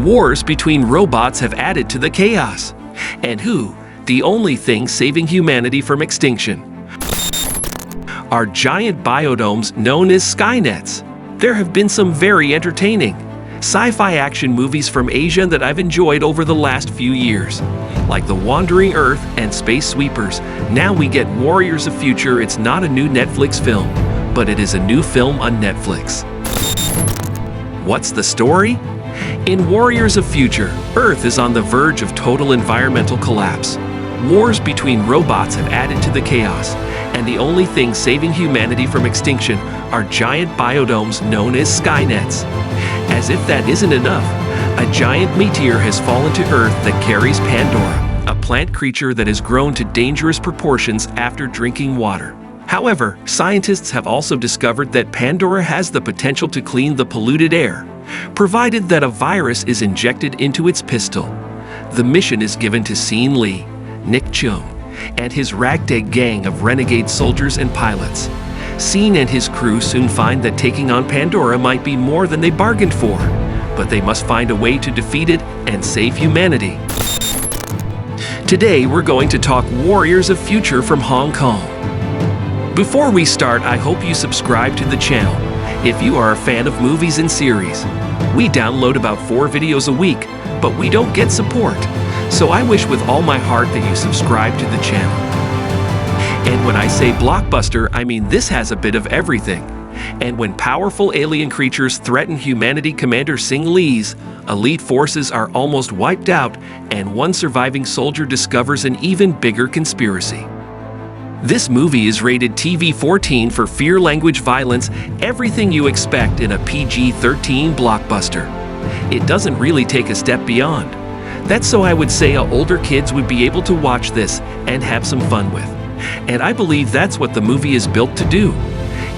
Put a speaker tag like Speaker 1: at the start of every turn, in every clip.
Speaker 1: Wars between robots have added to the chaos. And who, the only thing saving humanity from extinction, are giant biodomes known as Skynets. There have been some very entertaining sci-fi action movies from Asia that I've enjoyed over the last few years, like The Wandering Earth and Space Sweepers. Now we get Warriors of Future. It's not a new Netflix film, but it is a new film on Netflix. What's the story? In Warriors of Future, Earth is on the verge of total environmental collapse. Wars between robots have added to the chaos, and the only thing saving humanity from extinction are giant biodomes known as Skynets. As if that isn't enough, a giant meteor has fallen to Earth that carries Pandora, a plant creature that has grown to dangerous proportions after drinking water. However, scientists have also discovered that Pandora has the potential to clean the polluted air, provided that a virus is injected into its pistol. The mission is given to Sean Lee, Nick Chung, and his ragtag gang of renegade soldiers and pilots. Sean and his crew soon find that taking on Pandora might be more than they bargained for, but they must find a way to defeat it and save humanity. Today we're going to talk Warriors of Future from Hong Kong. Before we start, I hope you subscribe to the channel if you are a fan of movies and series. We download about 4 videos a week, but we don't get support. So I wish with all my heart that you subscribe to the channel. And when I say blockbuster, I mean this has a bit of everything. And when powerful alien creatures threaten humanity, Commander Sean Lee's elite forces are almost wiped out, and one surviving soldier discovers an even bigger conspiracy. This movie is rated TV-14 for fear, language, violence, everything you expect in a PG-13 blockbuster. It doesn't really take a step beyond. That's so I would say older kids would be able to watch this and have some fun with. And I believe that's what the movie is built to do.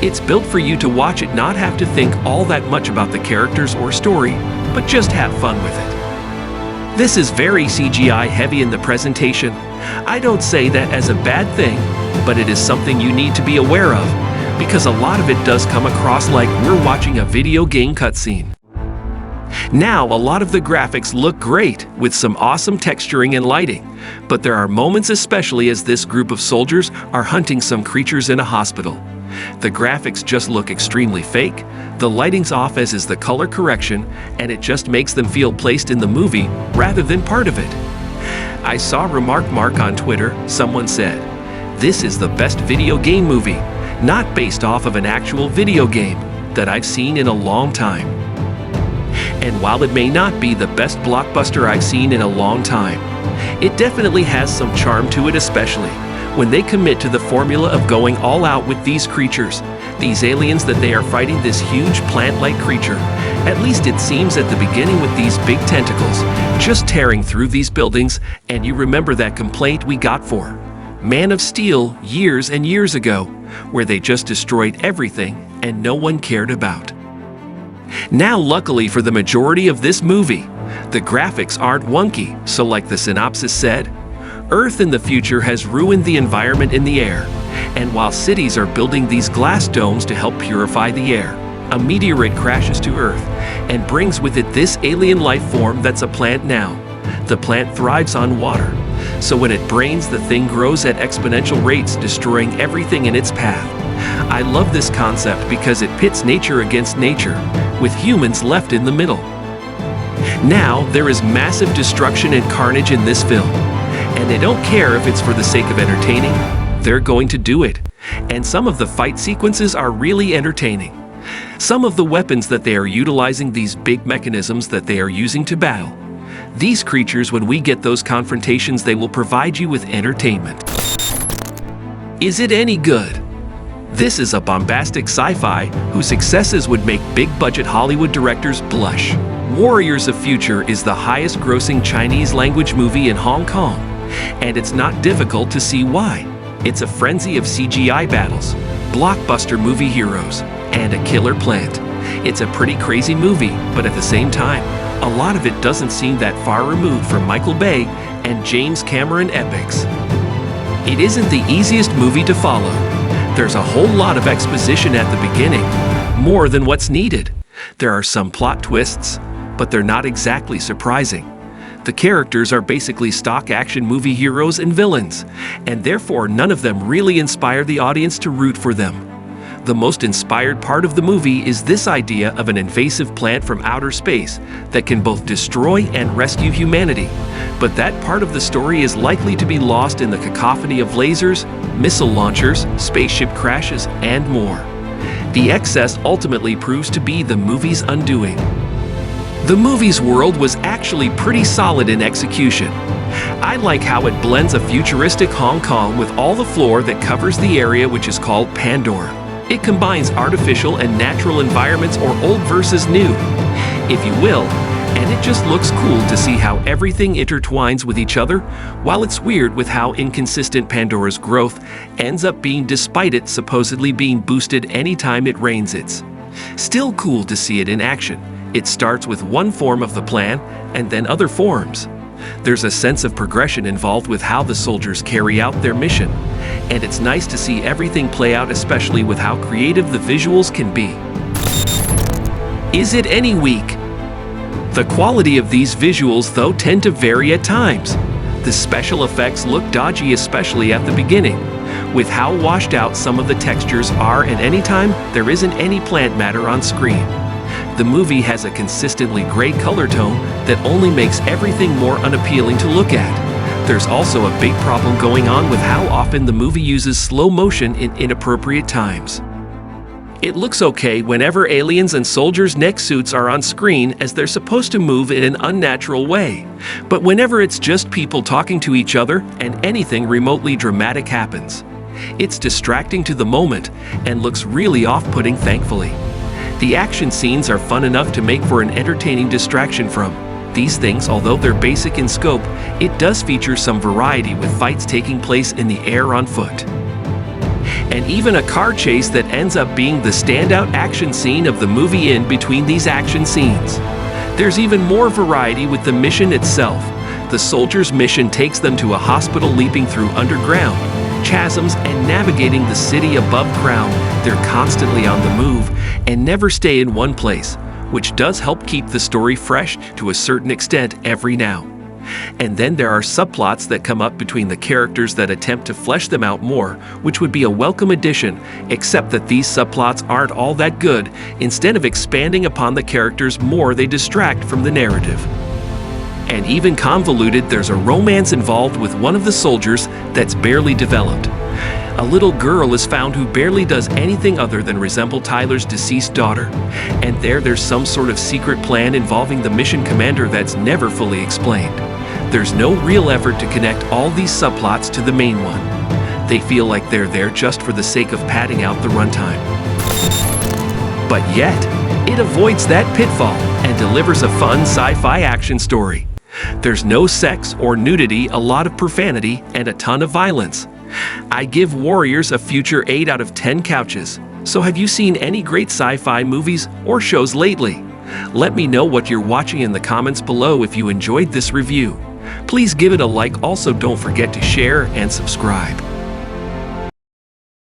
Speaker 1: It's built for you to watch it, not have to think all that much about the characters or story, but just have fun with it. This is very CGI heavy in the presentation. I don't say that as a bad thing, but it is something you need to be aware of, because a lot of it does come across like we're watching a video game cutscene. Now, a lot of the graphics look great with some awesome texturing and lighting, but there are moments, especially as this group of soldiers are hunting some creatures in a hospital. The graphics just look extremely fake, the lighting's off as is the color correction, and it just makes them feel placed in the movie rather than part of it. I saw Remark Mark on Twitter. Someone said, "This is the best video game movie, not based off of an actual video game, that I've seen in a long time." And while it may not be the best blockbuster I've seen in a long time, it definitely has some charm to it, especially when they commit to the formula of going all out with these creatures, these aliens that they are fighting, this huge plant-like creature. At least it seems at the beginning, with these big tentacles just tearing through these buildings. And you remember that complaint we got for Man of Steel years and years ago, where they just destroyed everything and no one cared about. Now, luckily for the majority of this movie, the graphics aren't wonky, so like the synopsis said, Earth in the future has ruined the environment in the air, and while cities are building these glass domes to help purify the air, a meteorite crashes to Earth and brings with it this alien life form that's a plant now. The plant thrives on water, so when it brains, the thing grows at exponential rates, destroying everything in its path. I love this concept because it pits nature against nature, with humans left in the middle. Now, there is massive destruction and carnage in this film, and they don't care if it's for the sake of entertaining. They're going to do it. And some of the fight sequences are really entertaining. Some of the weapons that they are utilizing, these big mechanisms that they are using to battle. These creatures, when we get those confrontations, they will provide you with entertainment. Is it any good? This is a bombastic sci-fi whose successes would make big-budget Hollywood directors blush. Warriors of Future is the highest-grossing Chinese-language movie in Hong Kong, and it's not difficult to see why. It's a frenzy of CGI battles, blockbuster movie heroes, and a killer plant. It's a pretty crazy movie, but at the same time, a lot of it doesn't seem that far removed from Michael Bay and James Cameron epics. It isn't the easiest movie to follow. There's a whole lot of exposition at the beginning, more than what's needed. There are some plot twists, but they're not exactly surprising. The characters are basically stock action movie heroes and villains, and therefore none of them really inspire the audience to root for them. The most inspired part of the movie is this idea of an invasive plant from outer space that can both destroy and rescue humanity. But that part of the story is likely to be lost in the cacophony of lasers, missile launchers, spaceship crashes, and more. The excess ultimately proves to be the movie's undoing. The movie's world was actually pretty solid in execution. I like how it blends a futuristic Hong Kong with all the floor that covers the area, which is called Pandora. It combines artificial and natural environments, or old versus new, if you will, and it just looks cool to see how everything intertwines with each other, while it's weird with how inconsistent Pandora's growth ends up being, despite it supposedly being boosted anytime it rains. It's still cool to see it in action. It starts with one form of the plan and then other forms. There's a sense of progression involved with how the soldiers carry out their mission, and it's nice to see everything play out, especially with how creative the visuals can be. Is it any weak? The quality of these visuals, though, tend to vary at times. The special effects look dodgy, especially at the beginning, with how washed out some of the textures are, and anytime there isn't any plant matter on screen. The movie has a consistently gray color tone that only makes everything more unappealing to look at. There's also a big problem going on with how often the movie uses slow motion in inappropriate times. It looks okay whenever aliens and soldiers' neck suits are on screen, as they're supposed to move in an unnatural way. But whenever it's just people talking to each other and anything remotely dramatic happens, it's distracting to the moment and looks really off-putting, thankfully. The action scenes are fun enough to make for an entertaining distraction from these things. Although they're basic in scope, it does feature some variety, with fights taking place in the air, on foot, and even a car chase that ends up being the standout action scene of the movie. In between these action scenes, there's even more variety with the mission itself. The soldiers' mission takes them to a hospital, leaping through underground chasms and navigating the city above ground. They're constantly on the move and never stay in one place, which does help keep the story fresh to a certain extent every now and then. There are subplots that come up between the characters that attempt to flesh them out more, which would be a welcome addition, except that these subplots aren't all that good. Instead of expanding upon the characters more, they distract from the narrative. And even convoluted, there's a romance involved with one of the soldiers that's barely developed. A little girl is found who barely does anything other than resemble Tyler's deceased daughter. And there's some sort of secret plan involving the mission commander that's never fully explained. There's no real effort to connect all these subplots to the main one. They feel like they're there just for the sake of padding out the runtime. But yet, it avoids that pitfall and delivers a fun sci-fi action story. There's no sex or nudity, a lot of profanity, and a ton of violence. I give Warriors a future 8 out of 10 couches. So have you seen any great sci-fi movies or shows lately? Let me know what you're watching in the comments below. If you enjoyed this review, please give it a like. Also, don't forget to share and subscribe.